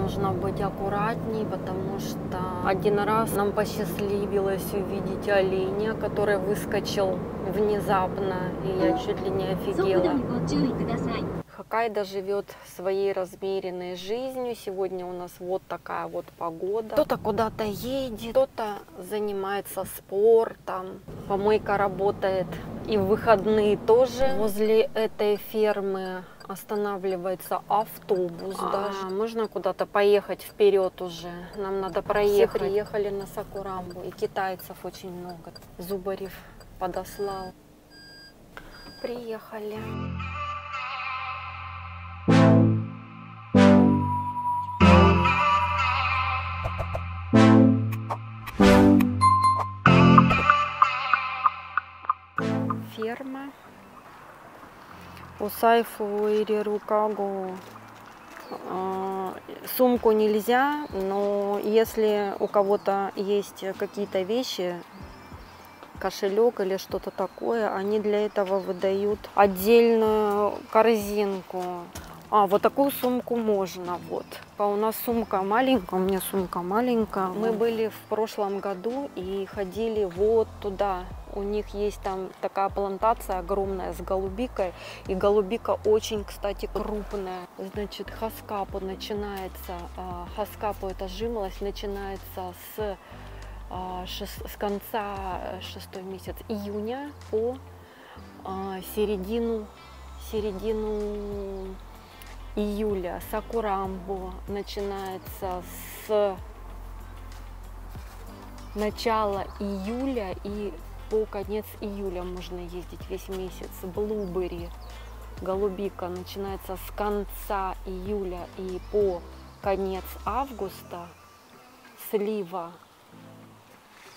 нужно быть аккуратней, потому что один раз нам посчастливилось увидеть оленя, который выскочил внезапно, и я чуть ли не офигела. Хоккайдо живет своей размеренной жизнью. Сегодня у нас вот такая вот погода. Кто-то куда-то едет, кто-то занимается спортом. Помойка работает и в выходные тоже. Возле этой фермы останавливается автобус даже. Можно куда-то поехать вперед уже. Нам надо проехать. Все приехали на Сакурамбу, и китайцев очень много. Зубарев подослал. Приехали. Ферма. Усайфу или рукагу. Сумку нельзя, но если у кого-то есть какие-то вещи, кошелек или что-то такое, они для этого выдают отдельную корзинку. Вот такую сумку можно, вот. У нас сумка маленькая, у меня сумка маленькая. Мы были в прошлом году и ходили вот туда. У них есть там такая плантация огромная с голубикой. И голубика очень, кстати, крупная. Значит, хаскапу начинается, хаскапу, эта жимолость, начинается с конца 6 месяц июня по середину июля. Сакурамбу начинается с начала июля и по конец июля можно ездить весь месяц. Блубери, голубика, начинается с конца июля и по конец августа. Слива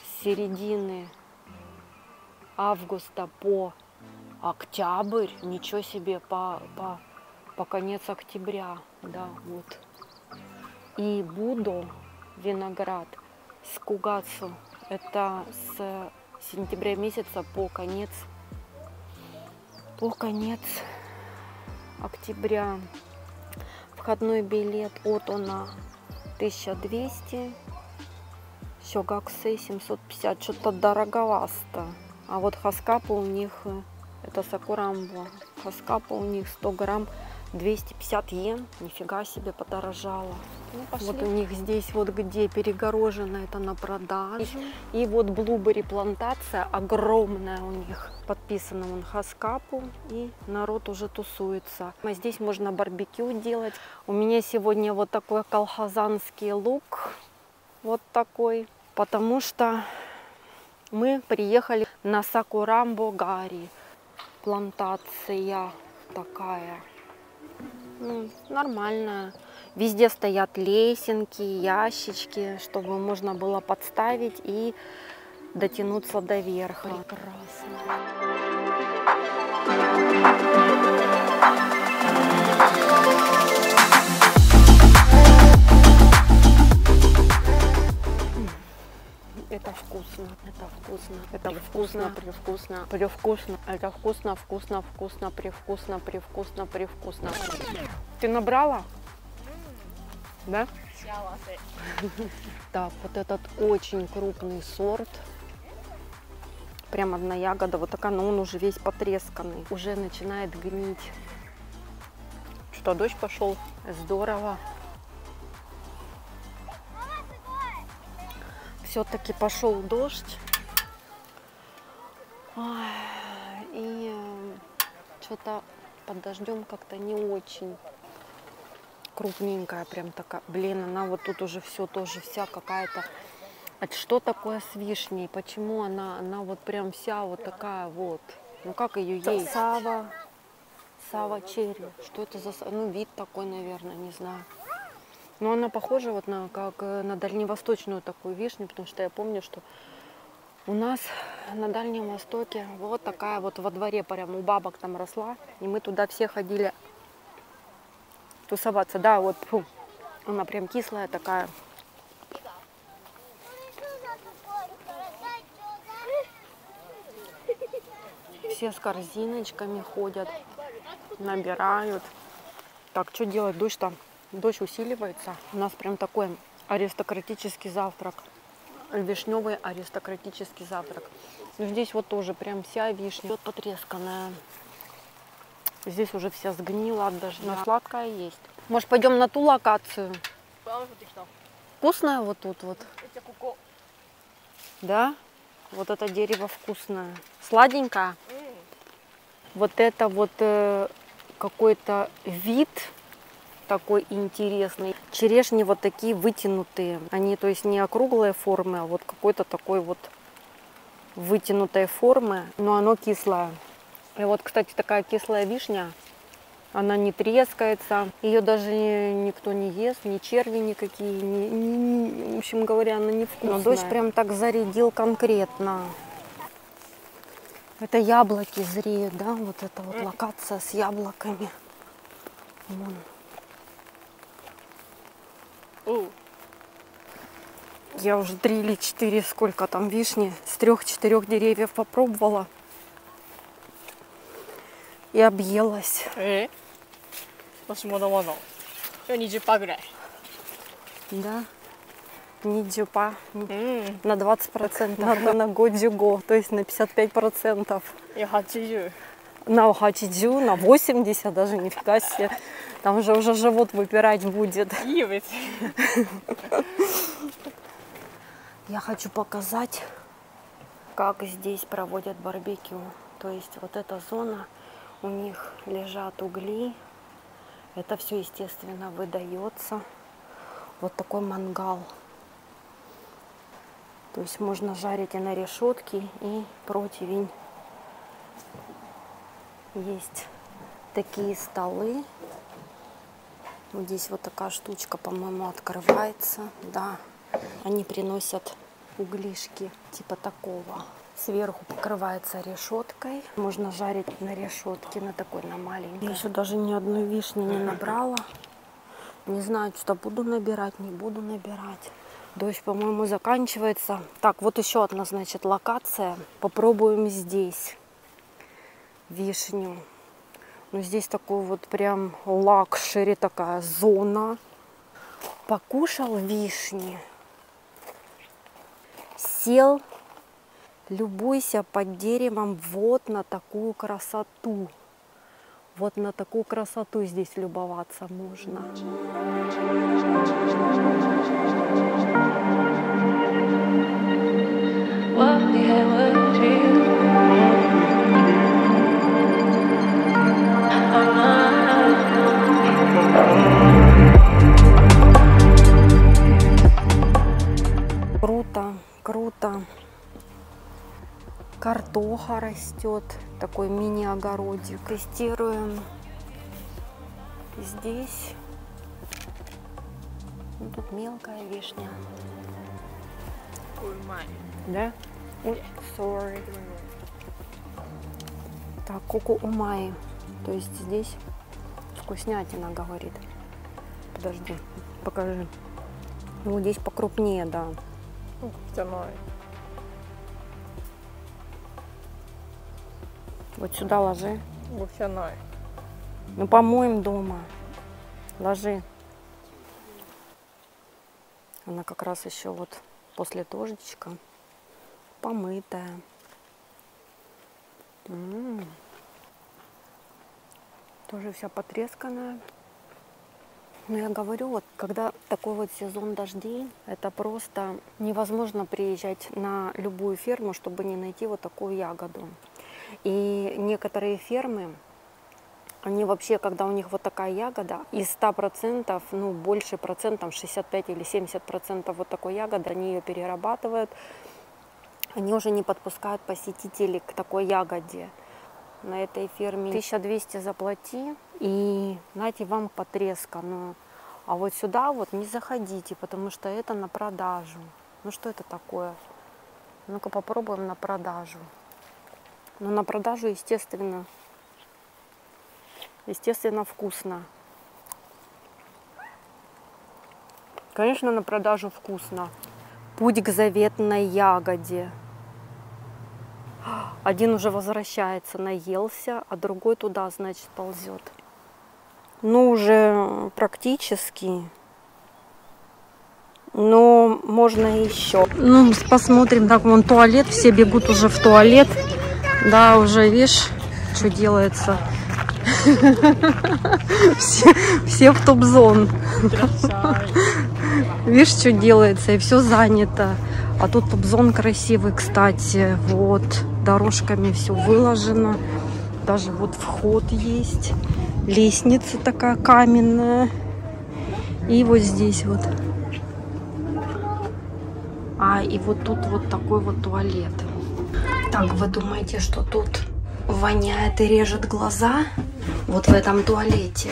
с середины августа по октябрь. Ничего себе, по конец октября, да, вот. И будо, виноград, с кугацу, это с сентября месяца по конец октября. Входной билет от она 1200, сёгаксей 750, что-то дороговасто. А вот хаскапа у них, это Сакурамбу, хаскапа у них 100 грамм 250 йен, нифига себе, подорожало. Вот у них здесь вот где перегорожено, это на продажу. И вот блубери плантация огромная у них. Подписано вон хаскапу, и народ уже тусуется. А здесь можно барбекю делать. У меня сегодня вот такой колхозанский лук, вот такой, потому что мы приехали на Сакурамбу-гари. Плантация такая. Нормальная. Везде стоят лесенки, ящички, чтобы можно было подставить и дотянуться до верха. Прекрасно. Это вкусно, это вкусно, это вкусно, привкусно, привкусно, это вкусно, вкусно, вкусно, привкусно, привкусно, привкусно. Ты набрала? Да? Так, вот этот очень крупный сорт. Прям одна ягода, вот такая, но он уже весь потресканный. Уже начинает гнить. Что, дождь пошел? Здорово. Все-таки пошел дождь. И что-то под дождем как-то не очень. Крупненькая прям такая. Блин, она вот тут уже все тоже вся какая-то. А что такое с вишней? Почему она вот прям вся вот такая вот? Ну как ее есть? Сава черри. Что это за... Ну вид такой, наверное, не знаю. Но она похожа вот на, как на дальневосточную такую вишню, потому что я помню, что у нас на Дальнем Востоке вот такая вот во дворе прям у бабок там росла, и мы туда все ходили тусоваться. Да, вот фу, она прям кислая такая. Все с корзиночками ходят, набирают. Так, что делать? Дождь там дождь усиливается. У нас прям такой аристократический завтрак. Вишневый аристократический завтрак. Но здесь вот тоже прям вся вишня вот потресканная. Здесь уже вся сгнила от дождя. Но сладкая есть. Может, пойдем на ту локацию? Вкусная вот тут вот. Да? Вот это дерево вкусное. Сладенькое. Вот это вот какой-то вид такой интересный. Черешни вот такие вытянутые. Они, то есть, не округлые формы, а вот какой-то такой вот вытянутой формы. Но оно кислое. И вот, кстати, такая кислая вишня. Она не трескается. Ее даже никто не ест. Ни черви никакие. В общем говоря, она не вкусная. Но дождь прям так зарядил конкретно. Это яблоки зреют, да? Вот эта вот локация с яблоками. Вон. Я уже 3 или 4, сколько там вишни, с 3-4 деревьев попробовала. И объелась. Да. Не дюпа. На 20%. Надо на годюго, то есть на 55%. На 80, на 80 даже, нифига себе. Там же уже живот выпирать будет. Я хочу показать, как здесь проводят барбекю. То есть вот эта зона, у них лежат угли. Это все, естественно, выдается. Вот такой мангал. То есть можно жарить и на решетке, и противень. Есть такие столы. Вот здесь вот такая штучка, по-моему, открывается. Да, они приносят углишки типа такого. Сверху покрывается решеткой. Можно жарить на решетке, на такой, на маленькой. Я еще даже ни одной вишни не набрала. Не знаю, что буду набирать, не буду набирать. Дождь, по-моему, заканчивается. Так, вот еще одна, значит, локация. Попробуем здесь вишню. Ну, здесь такой вот прям лакшери такая зона. Покушал вишни. Сел, любуйся под деревом вот на такую красоту. Вот на такую красоту здесь любоваться можно. Круто, круто. Картоха растет, такой мини-огородик. Тестируем здесь. Ну, тут мелкая вишня. Да? Ой, sorry. Так, куку-умай. То есть здесь вкуснятина, говорит. Подожди, покажи. Ну, здесь покрупнее, да. Вот сюда ложи. Ну, помоем дома. Ложи. Она как раз еще вот после дождичка помытая. Тоже вся потресканная. Но я говорю, вот когда такой вот сезон дождей, это просто невозможно приезжать на любую ферму, чтобы не найти вот такую ягоду. И некоторые фермы, они вообще, когда у них вот такая ягода, из 100%, ну, больше процентов, 65 или 70% вот такой ягоды, они ее перерабатывают. Они уже не подпускают посетителей к такой ягоде. На этой ферме 1200 заплати, и, знаете, вам потресканную. А вот сюда вот не заходите, потому что это на продажу. Ну, что это такое? Ну-ка попробуем на продажу. Но на продажу, естественно, вкусно. Конечно, на продажу вкусно. Путь к заветной ягоде. Один уже возвращается, наелся, а другой туда, значит, ползет. Ну, уже практически. Но можно еще. Ну, посмотрим. Так, вон туалет. Все бегут уже в туалет. Да, уже, видишь, что делается. Все в топ-зон. Видишь, что делается. И все занято. А тут топ-зон красивый, кстати. Вот. Дорожками все выложено. Даже вот вход есть. Лестница такая каменная. И вот здесь вот. И вот тут вот такой вот туалет. Так, вы думаете, что тут воняет и режет глаза? Вот в этом туалете?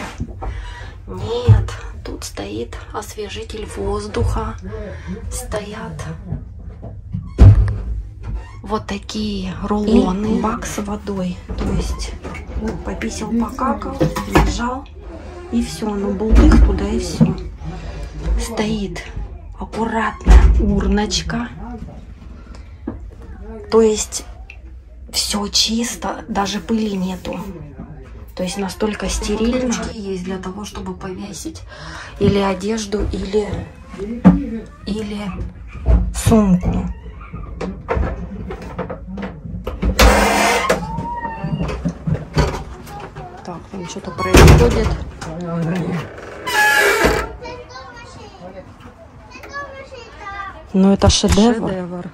Нет, тут стоит освежитель воздуха. Стоят вот такие рулоны. И бак с водой. То есть пописал, покакал, нажал. И все, оно бултых туда и все. Стоит аккуратно урночка. То есть все чисто, даже пыли нету. То есть настолько стерильно. Есть для того, чтобы повесить или одежду, или сумку. Так, там что-то происходит. Ну, это шедевр.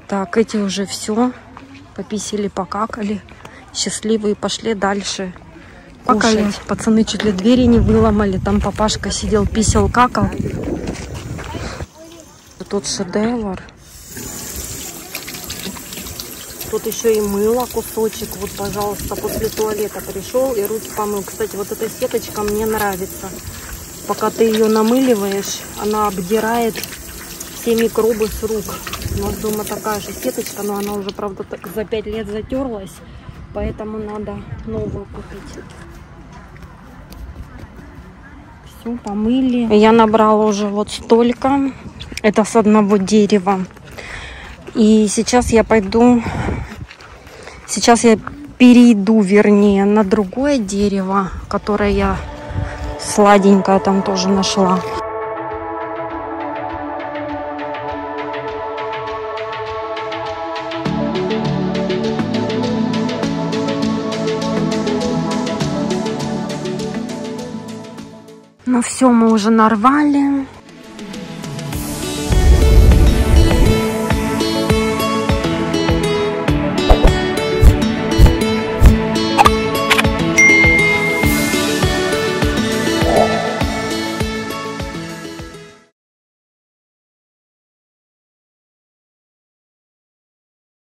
Так, эти уже все. Пописали, покакали. Счастливые пошли дальше кушать. Пацаны чуть ли двери не выломали. Там папашка сидел, писал, какал. Тут шедевр. Тут еще и мыло кусочек. Вот, пожалуйста, после туалета пришел и руки помыл. Кстати, вот эта сеточка мне нравится. Пока ты ее намыливаешь, она обдирает все микробы с рук. У нас дома такая же сеточка, но она уже, правда, так за 5 лет затерлась. Поэтому надо новую купить. Все, помыли. Я набрала уже вот столько. Это с одного дерева. И сейчас я пойду... Сейчас я перейду, вернее, на другое дерево, которое я сладенькое там тоже нашла. Ну все, мы уже нарвали.